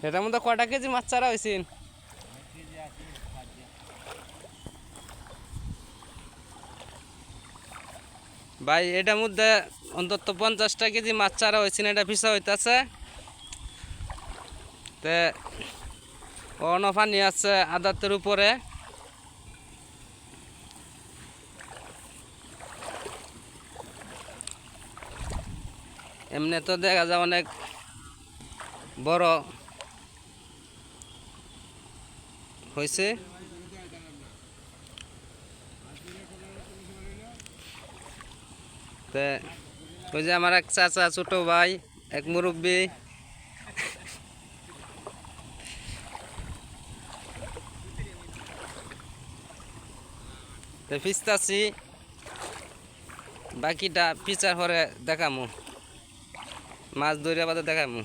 এটার মধ্যে কয়টা কেজি মাছ চারা হয়েছে? ভাই এটার মধ্যে অন্তত 50টা কেজি মাছ চারা হয়েছে, এটা ফিসা হইতেছে। তে অন্য পানি আছে আদাতের উপরে। এমনি তো দেখা যায় অনেক বড় হয়েছে। তে ওই যে আমার এক চাচা, ছোট ভাই, এক মুরব্বী, ফিস্তাছি। বাকিটা পিচার পরে দেখামু, মাছ ধরে বাদে দেখামু।